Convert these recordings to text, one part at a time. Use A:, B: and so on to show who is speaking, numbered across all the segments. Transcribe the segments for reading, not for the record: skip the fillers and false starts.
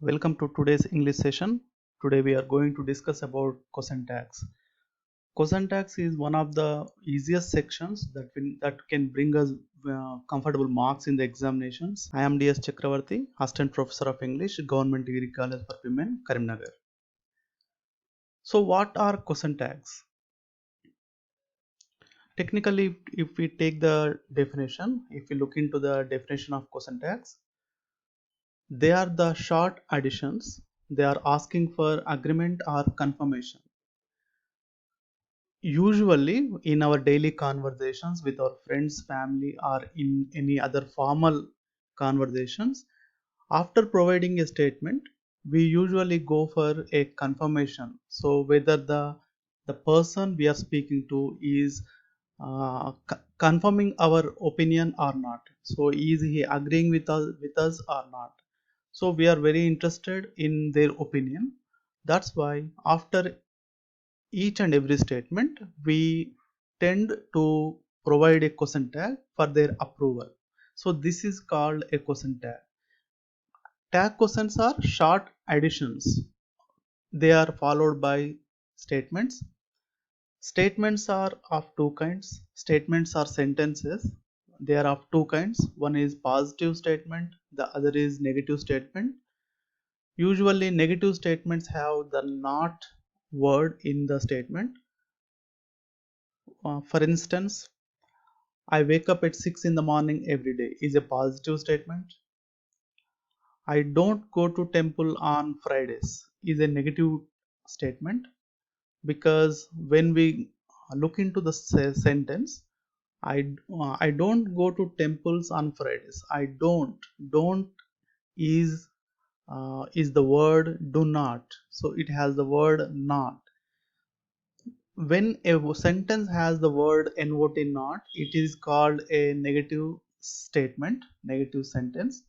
A: Welcome to today's English session. Today we are going to discuss about quotient tags. Quotient tags is one of the easiest sections that can bring us comfortable marks in the examinations. I am DS Chakravarti, Assistant Professor of English, Government Degree College for Women, Karimnagar. So what are quotient tags? Technically, if we take the definition, if we look into the definition of quotient tags, they are the short additions. They are asking for agreement or confirmation. Usually, in our daily conversations with our friends, family, or in any other formal conversations, after providing a statement, we usually go for a confirmation. So, whether the person we are speaking to is confirming our opinion or not. So, is he agreeing with us or not? So, we are very interested in their opinion. That's why after each and every statement we tend to provide a quotient tag for their approval. So this is called a quotient tag. Tag quotients are short additions. They are followed by statements. Statements are of two kinds. Statements are sentences. They are of two kinds. One is positive statement, the other is negative statement. Usually negative statements have the not word in the statement. For instance, I wake up at 6 in the morning every day is a positive statement. I don't go to temple on Fridays is a negative statement, because when we look into the sentence, I don't go to temples on Fridays. Don't is the word do not, so it has the word not. When a sentence has the word not, it is called a negative statement, negative sentence.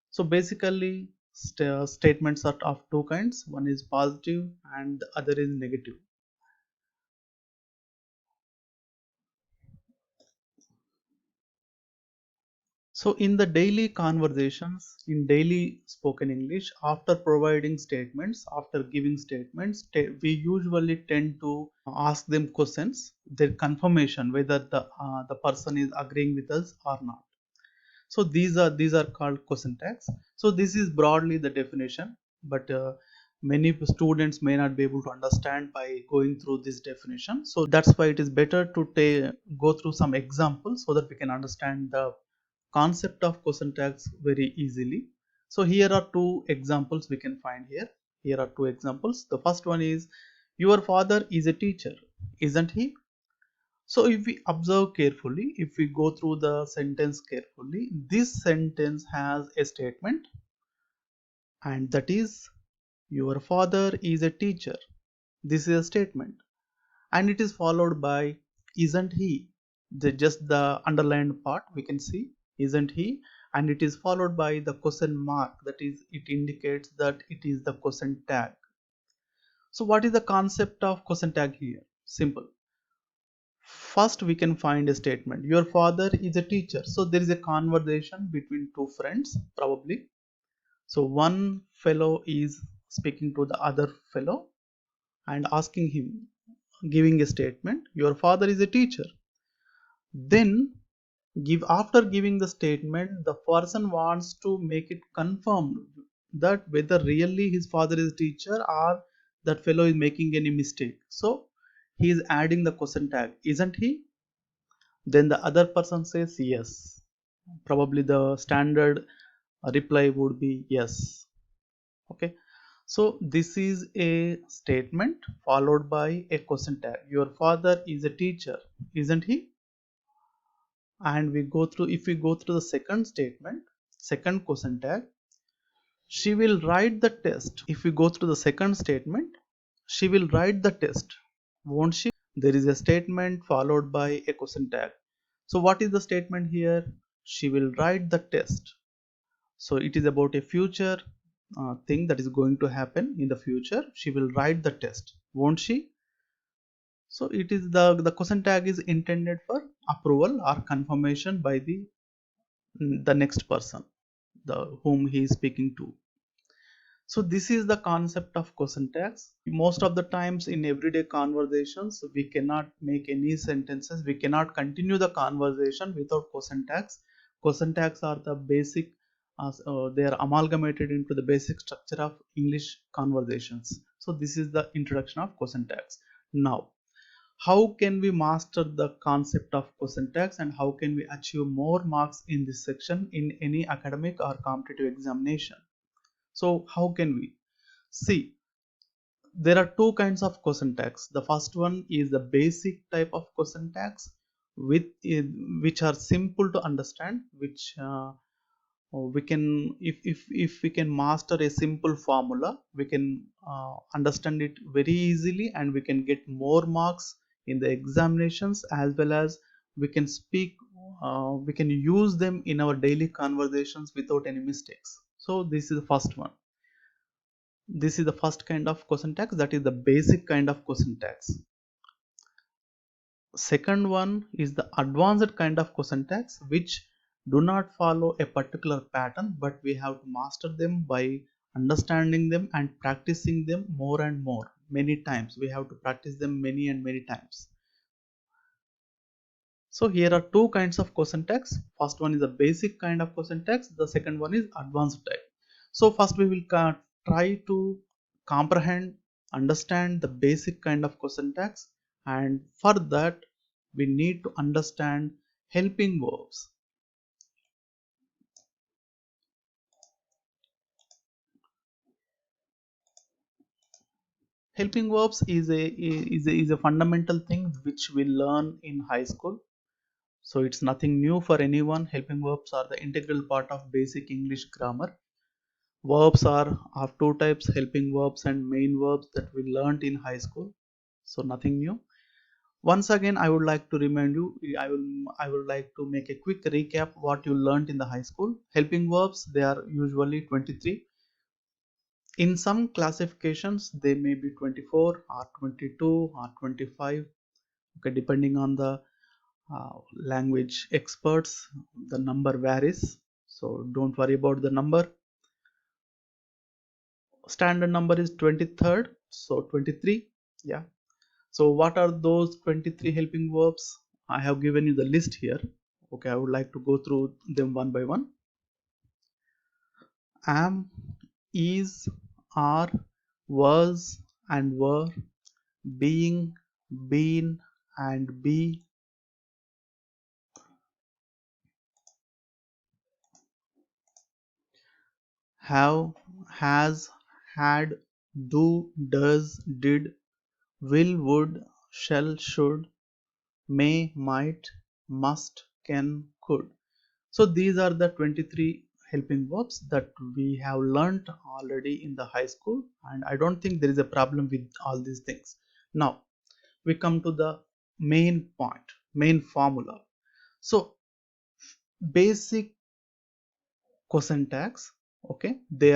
A: So basically statements are of two kinds, one is positive and the other is negative. So in the daily conversations, in daily spoken English, after providing statements, after giving statements, we usually tend to ask them questions, their confirmation whether the person is agreeing with us or not. So these are called quotient tags. So this is broadly the definition, but many students may not be able to understand by going through this definition. So that's why it is better to go through some examples so that we can understand the concept of quotient tags very easily. So here are two examples we can find here. Here are two examples. The first one is, your father is a teacher, isn't he? So if we observe carefully, if we go through the sentence carefully, this sentence has a statement, and that is, your father is a teacher. This is a statement, and it is followed by isn't he? Just the underlined part we can see, isn't he? And it is followed by the question mark, that is, it indicates that it is the quotient tag. So what is the concept of quotient tag here? Simple. First, we can find a statement. Your father is a teacher. So there is a conversation between two friends, probably. So one fellow is speaking to the other fellow and asking him, giving a statement. Your father is a teacher. Then, after giving the statement, the person wants to make it confirmed that whether really his father is a teacher or that fellow is making any mistake. So he is adding the question tag, isn't he? Then the other person says yes. Probably the standard reply would be yes. Okay. So this is a statement followed by a question tag. Your father is a teacher, isn't he? And if we go through the second statement, second question tag, she will write the test. If we go through the second statement, she will write the test, won't she? There is a statement followed by a question tag. So what is the statement here? She will write the test. So it is about a future thing that is going to happen in the future. She will write the test, won't she? So it is the question tag is intended for approval or confirmation by the next person, the whom he is speaking to. So this is the concept of question tags. Most of the times in everyday conversations we cannot make any sentences, we cannot continue the conversation without question tags. Question tags are the basic, they are amalgamated into the basic structure of English conversations. So this is the introduction of question tags. Now, how can we master the concept of question tags and how can we achieve more marks in this section in any academic or competitive examination? So how can we see? There are two kinds of question tags. The first one is the basic type of question tags with which are simple to understand, which we can, if we can master a simple formula, we can understand it very easily and we can get more marks in the examinations, as well as we can speak, we can use them in our daily conversations without any mistakes. So this is the first one. This is the first kind of question tags, that is the basic kind of question tags. Second one is the advanced kind of question tags, which do not follow a particular pattern, but we have to master them by understanding them and practicing them more and more, many times. We have to practice them many and many times. So here are two kinds of question tags. First one is a basic kind of question tags. The second one is advanced type. So first we will try to comprehend, understand the basic kind of question tags, and for that we need to understand helping verbs. Helping verbs is a fundamental thing which we learn in high school. So it's nothing new for anyone. Helping verbs are the integral part of basic English grammar. Verbs are of two types, helping verbs and main verbs, that we learned in high school. So nothing new. Once again, I would like to remind you, I would like to make a quick recap what you learned in the high school. Helping verbs, they are usually 23. In some classifications, they may be 24 or 22 or 25. Okay, depending on the language experts, the number varies. So don't worry about the number. Standard number is 23rd, so 23. Yeah. So what are those 23 helping verbs? I have given you the list here. Okay, I would like to go through them one by one. Am, is, are, was and were, being, been and be, have, has, had, do, does, did, will, would, shall, should, may, might, must, can, could. So these are the 23 helping verbs that we have learnt already in the high school, and I don't think there is a problem with all these things. Now we come to the main point, main formula. So basic question tags, okay, they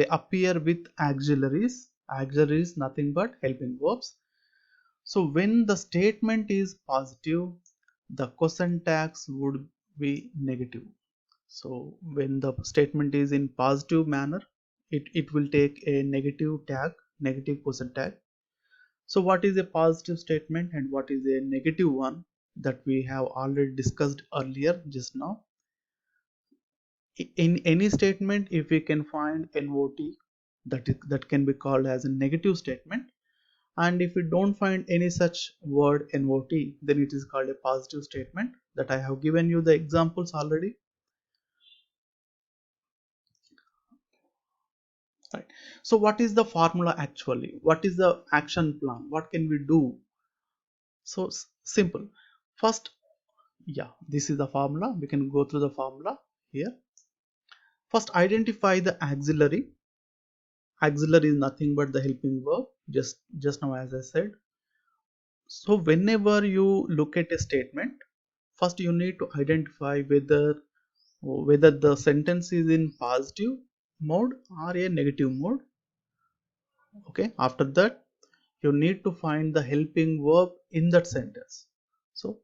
A: appear with auxiliaries. Auxiliaries nothing but helping verbs. So when the statement is positive, the question tags would be negative. So when the statement is in positive manner, it will take a negative tag, negative question tag. So what is a positive statement and what is a negative one, that we have already discussed earlier just now. In any statement, if we can find not, that can be called as a negative statement, and if we don't find any such word not, then it is called a positive statement, that I have given you the examples already. Right. So what is the formula actually? What is the action plan? What can we do? So simple. First, yeah, this is the formula. We can go through the formula here. First, identify the auxiliary. Auxiliary is nothing but the helping verb. Just now, as I said. So whenever you look at a statement, first you need to identify whether the sentence is in positive mode or a negative mode. Okay. After that, you need to find the helping verb in that sentence. So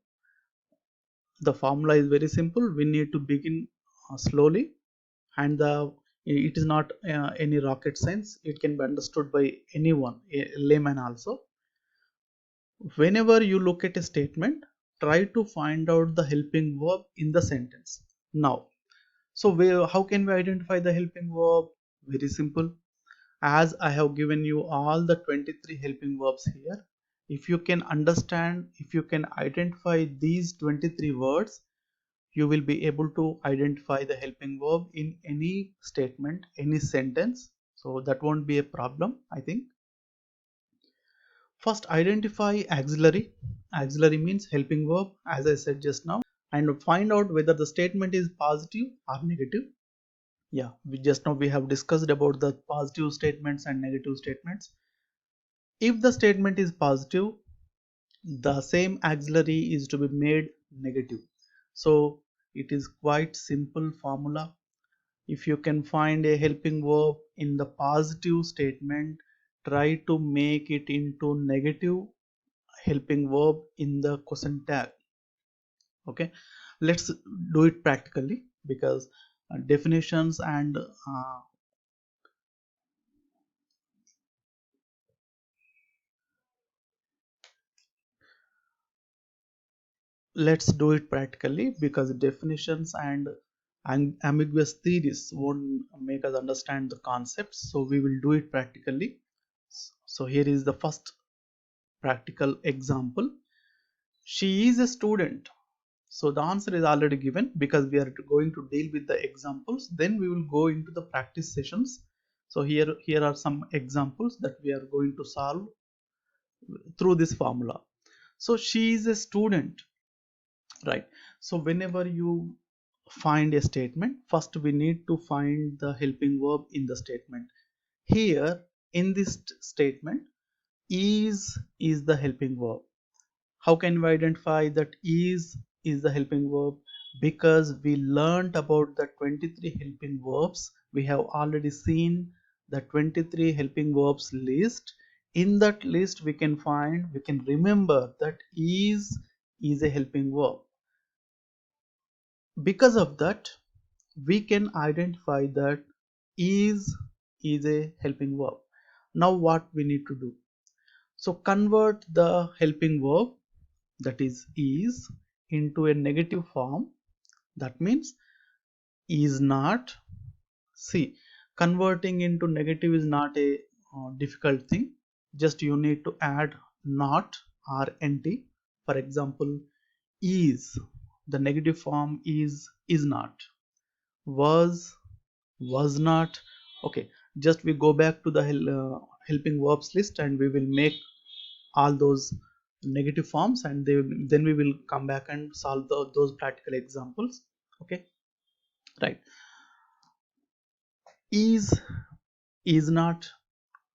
A: the formula is very simple. We need to begin slowly, and the It is not any rocket science. It can be understood by anyone, a layman also. Whenever you look at a statement, try to find out the helping verb in the sentence. Now, so how can we identify the helping verb? Very simple. As I have given you all the 23 helping verbs here, if you can understand, if you can identify these 23 words, you will be able to identify the helping verb in any statement, any sentence. So that won't be a problem, I think. First, identify auxiliary. Auxiliary means helping verb, as I said just now, and find out whether the statement is positive or negative. Yeah, we just now we have discussed about the positive statements and negative statements. If the statement is positive, the same auxiliary is to be made negative. So it is quite simple formula. If you can find a helping verb in the positive statement, try to make it into negative helping verb in the question tag. Okay, let's do it practically, because definitions and let's do it practically, because definitions and ambiguous theories won't make us understand the concepts. So we will do it practically. So here is the first practical example. She is a student. So the answer is already given, because we are going to deal with the examples. Then we will go into the practice sessions. So here are some examples that we are going to solve through this formula. So she is a student, right? So whenever you find a statement, first we need to find the helping verb in the statement. Here in this statement, is the helping verb. How can we identify that is the helping verb? Because we learned about the 23 helping verbs. We have already seen the 23 helping verbs list. In that list we can remember that is a helping verb. Because of that, we can identify that is a helping verb. Now what we need to do? So convert the helping verb, that is into a negative form. That means is not. See, converting into negative is not a difficult thing. Just you need to add not or nt. For example, is, the negative form is not. Was not. Okay, just we go back to the helping verbs list, and we will make all those negative forms, and then we will come back and solve those practical examples. Okay, right. Is not,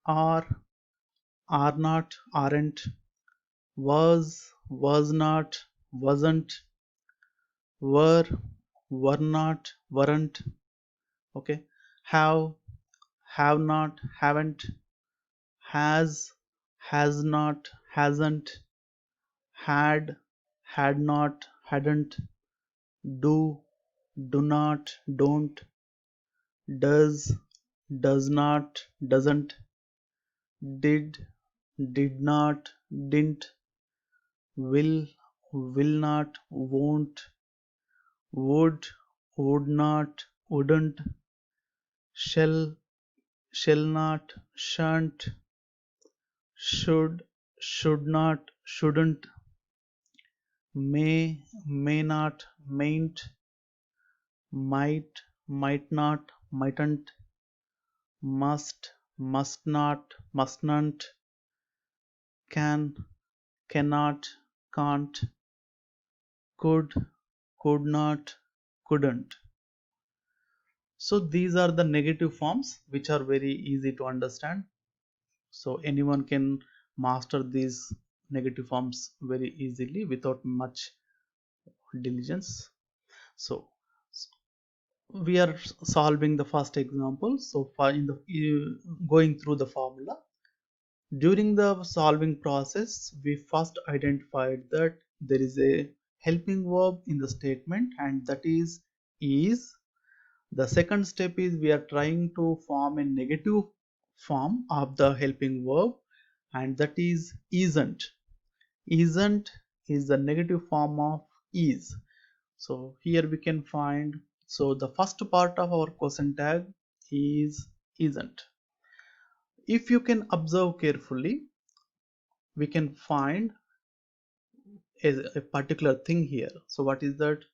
A: are not, aren't, was not, wasn't, were not, weren't. Okay, have not, haven't, has not, hasn't, had not, hadn't, do, do not, don't, does not, doesn't, did not, didn't, will not, won't, would not, wouldn't, shall, shall not, shan't, should not, shouldn't, may not, mayn't, might not, mightn't, must not, mustn't, cannot, can't, could not, couldn't. So these are the negative forms, which are very easy to understand. So anyone can master these negative forms very easily without much diligence. So we are solving the first example. So far in the going through the formula, during the solving process, we first identified that there is a helping verb in the statement, and that is. The second step is we are trying to form a negative form of the helping verb, and that is isn't. Isn't is the negative form of is. So here we can find, so the first part of our question tag is isn't. If you can observe carefully, we can find a particular thing here. So what is that?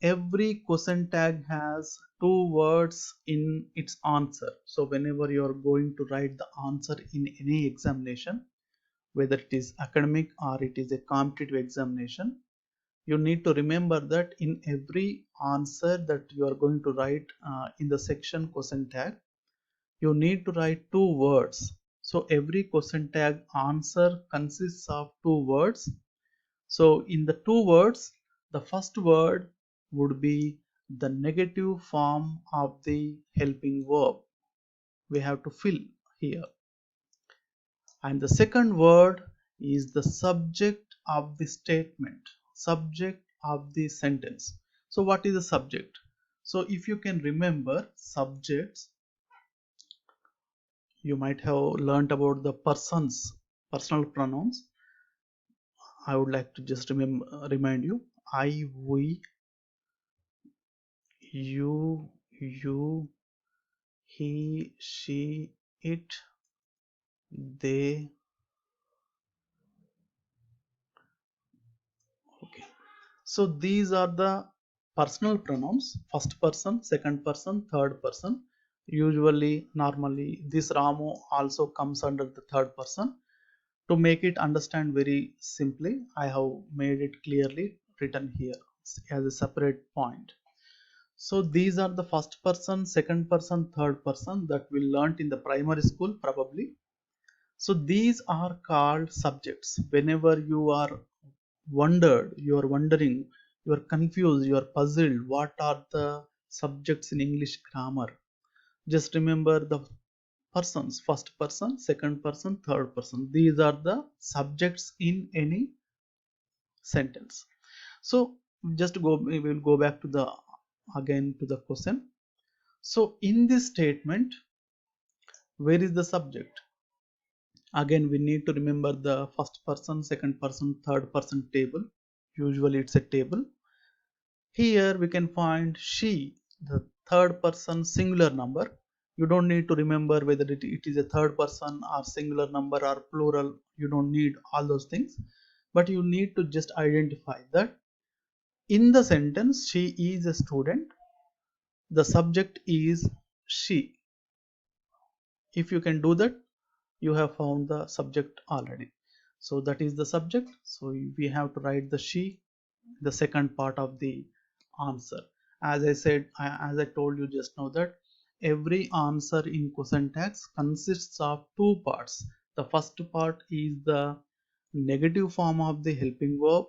A: Every question tag has two words in its answer. So whenever you are going to write the answer in any examination, whether it is academic or it is a competitive examination, you need to remember that in every answer that you are going to write in the section question tag, you need to write two words. So every question tag answer consists of two words. So in the two words, the first word would be the negative form of the helping verb. We have to fill here. And the second word is the subject of the statement, subject of the sentence. So what is the subject? So if you can remember subjects, you might have learnt about the persons, personal pronouns. I would like to just remind you: I, we, you, he, she, it, they. Okay. So these are the personal pronouns: first person, second person, third person. Usually, normally, this Ramu also comes under the third person. To make it understand very simply, I have made it clearly written here as a separate point. So these are the first person, second person, third person that we learnt in the primary school probably. So these are called subjects. Whenever you are wondering, you are confused, you are puzzled, what are the subjects in English grammar? Just remember the persons: first person, second person, third person. These are the subjects in any sentence. So just go, we will go back to the again to the question. So in this statement, where is the subject? Again, we need to remember the first person, second person, third person table. Usually it's a table. Here we can find she, the third person singular number. You don't need to remember whether it is a third person or singular number or plural. You don't need all those things. But you need to just identify that in the sentence she is a student, the subject is she. If you can do that, you have found the subject already. So that is the subject. So we have to write the she, the second part of the answer. As I said, as I told you just now, that every answer in question tags consists of two parts. The first part is the negative form of the helping verb,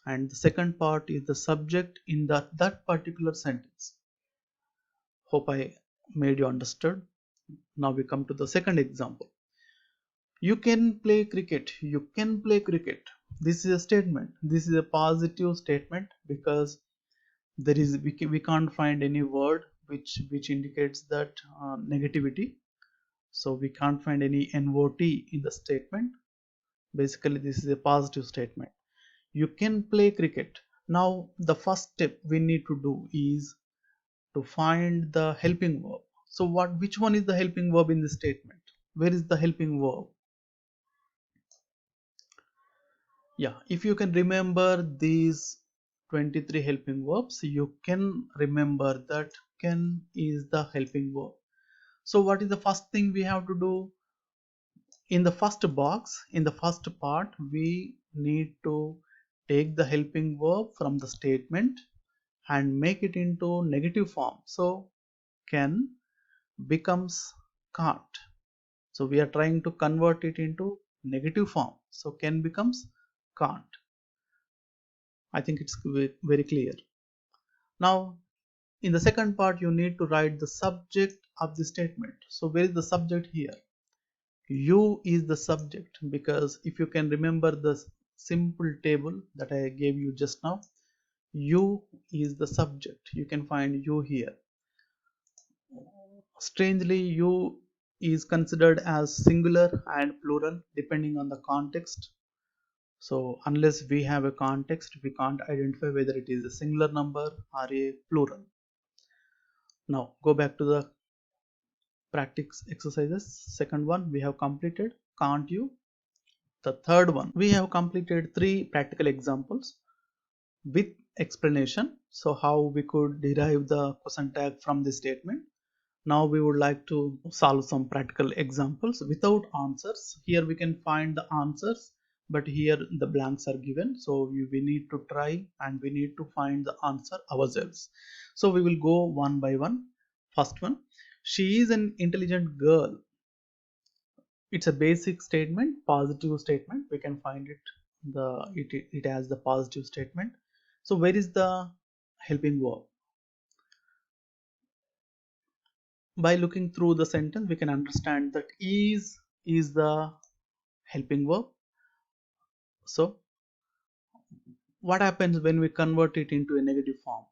A: and the second part is the subject in that particular sentence. Hope I made you understood. Now we come to the second example. You can play cricket. You can play cricket. This is a statement. This is a positive statement because there is we can't find any word which indicates that negativity. So we can't find any not in the statement. Basically, this is a positive statement. You can play cricket. Now the first step we need to do is to find the helping verb. So which one is the helping verb in this statement? Where is the helping verb? Yeah, if you can remember these 23 helping verbs, you can remember that can is the helping verb. So what is the first thing we have to do? In the first box, in the first part, we need to take the helping verb from the statement and make it into negative form. So can becomes can't. So we are trying to convert it into negative form. So can becomes can't. I think it's very clear. Now, in the second part, you need to write the subject of the statement. So where is the subject here? You is the subject, because if you can remember the simple table that I gave you just now, you is the subject. You can find you here. Strangely, you is considered as singular and plural depending on the context. So unless we have a context, we can't identify whether it is a singular number or a plural. Now go back to the practice exercises. Second one we have completed. Can't you? The third one we have completed 3 practical examples with explanation. So how we could derive the question tag from this statement. Now we would like to solve some practical examples without answers. Here we can find the answers, but here the blanks are given. So we need to try and we need to find the answer ourselves. So we will go one by one. First one, she is an intelligent girl. It's a basic statement, positive statement. We can find it. It has the positive statement. So where is the helping verb? By looking through the sentence we can understand that is the helping verb. So what happens when we convert it into a negative form?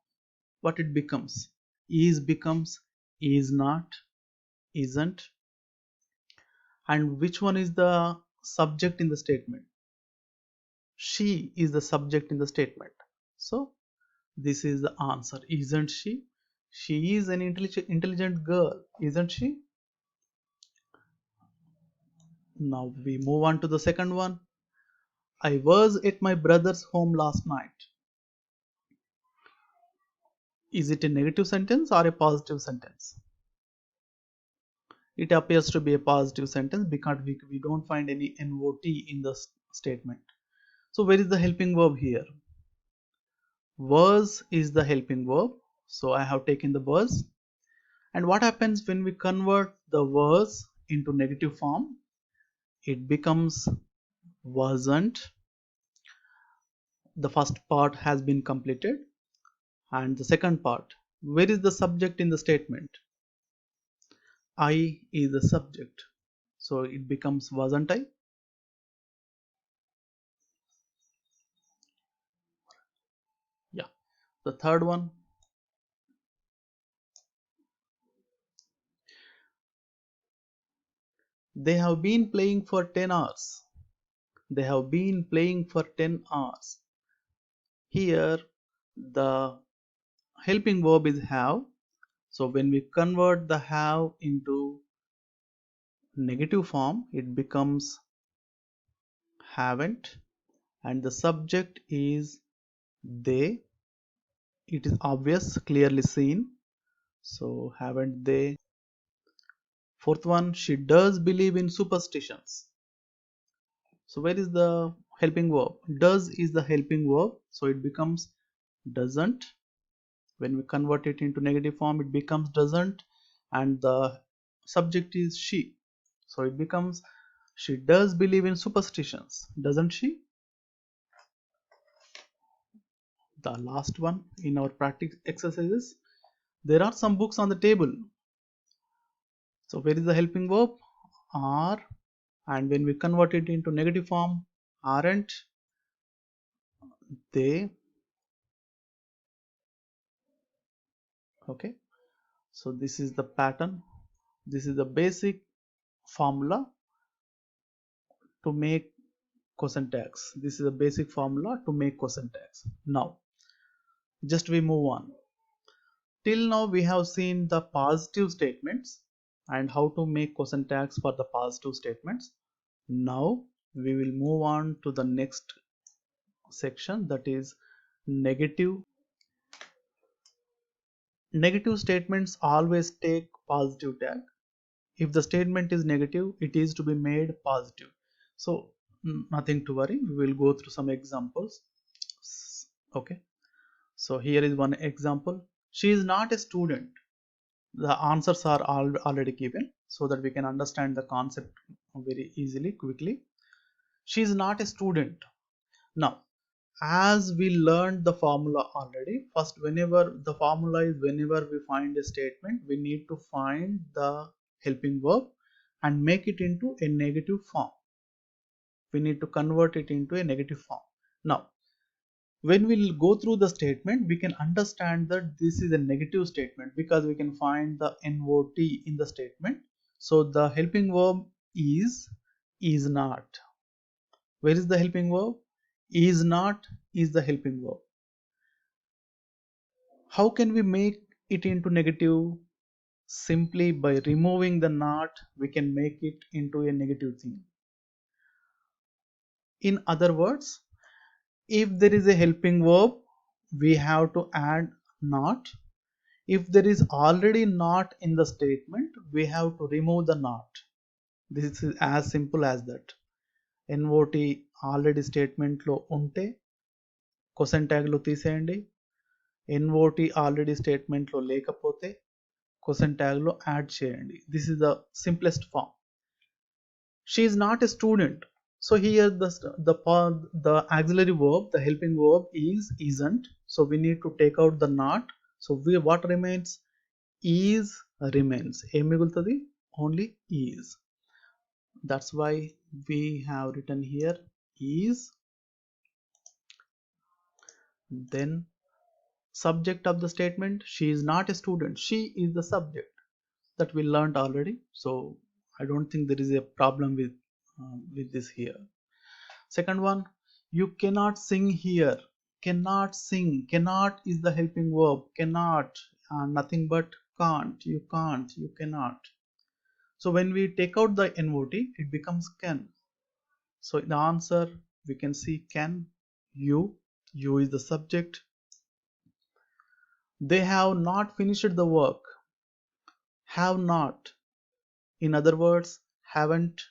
A: What it becomes? Is becomes is not, isn't. And which one is the subject in the statement? She is the subject in the statement. So this is the answer. Isn't she? She is an intelligent girl, isn't she? Now we move on to the second one. I was at my brother's home last night. Is it a negative sentence or a positive sentence? It appears to be a positive sentence because we don't find any not in the statement. So where is the helping verb here? Was is the helping verb. So I have taken the was. And what happens when we convert the was into negative form? It becomes wasn't. The first part has been completed. And the second part, where is the subject in the statement? I is the subject. So it becomes wasn't I. Yeah. The third one, they have been playing for 10 hours. They have been playing for 10 hours. Here the helping verb is have. So when we convert the have into negative form, it becomes haven't, and the subject is they. It is obvious, clearly seen. So haven't they. Fourth one, she does believe in superstitions. So where is the helping verb? Does is the helping verb. So it becomes doesn't. When we convert it into negative form, it becomes doesn't, and the subject is she. So it becomes she does believe in superstitions, doesn't she? The last one in our practice exercises, there are some books on the table. So where is the helping verb? Are, and when we convert it into negative form, aren't they? Okay, so this is the pattern. This is the basic formula to make question tags. This is a basic formula to make question tags. Now just we move on. Till now we have seen the positive statements and how to make question tags for the positive statements. Now we will move on to the next section, that is negative. Negative statements always take positive tag. If the statement is negative, it is to be made positive. So nothing to worry, we will go through some examples. Okay, so here is one example. She is not a student. The answers are already given so that we can understand the concept very easily, quickly. She is not a student. Now as we learned the formula already, first whenever the formula is whenever we find a statement, we need to find the helping verb and make it into a negative form. We need to convert it into a negative form. Now When we'll go through the statement, we can understand that this is a negative statement because we can find the not in the statement. So the helping verb is not. Where is the helping verb? Is not is the helping verb. How can we make it into negative? Simply by removing the not, we can make it into a negative thing. In other words, if there is a helping verb, we have to add not. If there is already not in the statement, we have to remove the not. This is as simple as that. not already statement lo unte question tag లో తీసేయండి. not already statement లో లేకపోతే question tag లో add చేయండి. This is the simplest form. She is not a student. So here the auxiliary verb, the helping verb is isn't. So we need to take out the not. So what remains? Is remains. ఏం మిగులుతుంది? Only is. That's why we have written here is. Then subject of the statement, she is not a student. She is the subject that we learned already. So I don't think there is a problem with this here. Second one, you cannot sing here. Cannot sing. Cannot is the helping verb. Cannot, nothing but can't. You can't. You cannot. So when we take out the not, it becomes can. So in the answer, we can see can. You is the subject. They have not finished the work. Have not. In other words, haven't.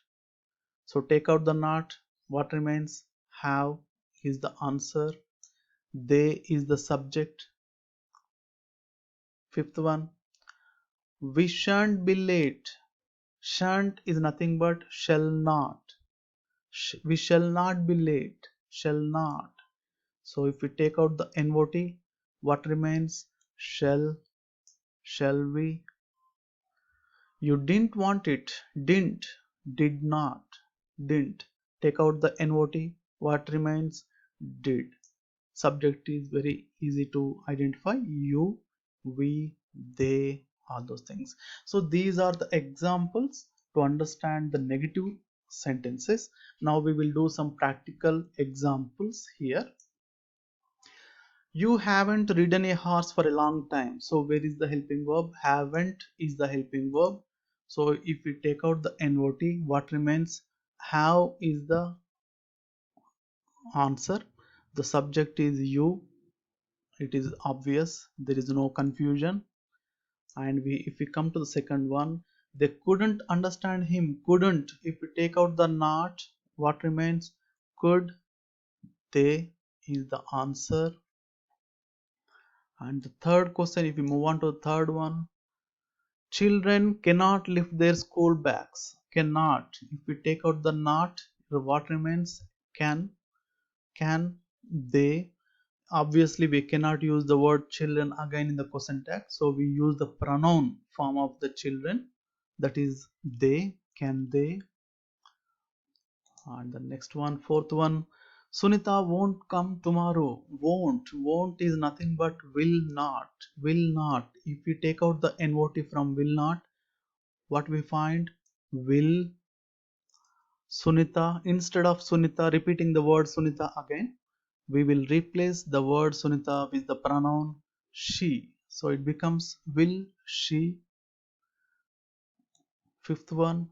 A: So take out the not. What remains? Have is the answer. They is the subject. Fifth one, we shan't be late. Shan't is nothing but shall not. We shall not be late. Shall not. So if we take out the not, what remains? Shall we. You didn't want it. Didn't. Did not. Didn't. Take out the not, what remains? Did. Subject is very easy to identify. You, we, they, all those things. So these are the examples to understand the negative sentences. Now we will do some practical examples here. You haven't ridden a horse for a long time. So where is the helping verb? Haven't is the helping verb. So if we take out the not, what remains? Have is the answer. The subject is you. It is obvious. There is no confusion. And if we come to the second one, they couldn't understand him. Couldn't. If we take out the not, what remains? Could. They is the answer. And the third question, if we move on to the third one, children cannot lift their school bags. Cannot. If we take out the not, what remains? Can. Can they? Obviously we cannot use the word children again in the question tag, so we use the pronoun form of the children, that is they. Can they? And the next one, fourth one, Sunita won't come tomorrow. Won't is nothing but will not. Will not. If we take out the not from will not, what we find? Will. Sunita. Instead of Sunita repeating the word Sunita again, we will replace the word Sunita with the pronoun she. So it becomes will she. Fifth one,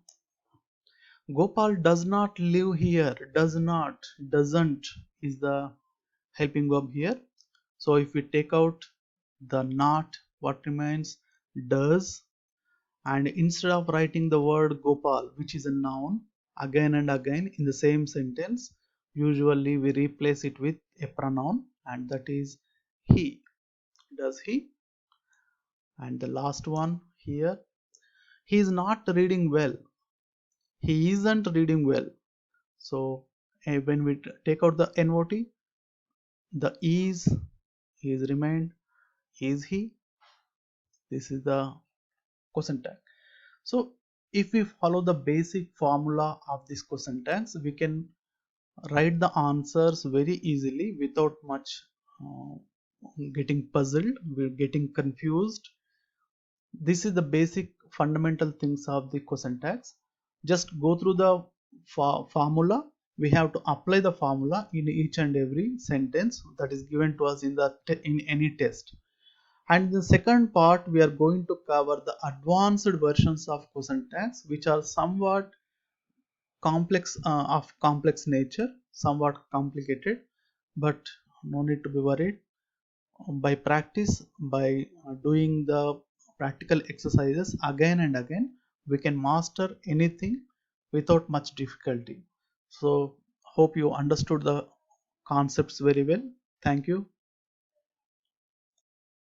A: Gopal does not live here. Does not, doesn't is the helping verb here. So if we take out the not, what remains? Does. And instead of writing the word Gopal, which is a noun, again and again in the same sentence, usually we replace it with a pronoun, and that is he. Does he? And the last one here, he is not reading well. He isn't reading well. So when we take out the not, the is remained. Is he? This is the question tag. So if we follow the basic formula of this question tags, we can write the answers very easily without much uh, getting puzzled, we're getting confused. This is the basic fundamental things of the question tags. Just go through the formula. We have to apply the formula in each and every sentence that is given to us in the in any test. And the second part, we are going to cover the advanced versions of question tags, which are somewhat complex, of complex nature, somewhat complicated, but no need to be worried. By practice, by doing the practical exercises again and again, we can master anything without much difficulty. So hope you understood the concepts very well. Thank you.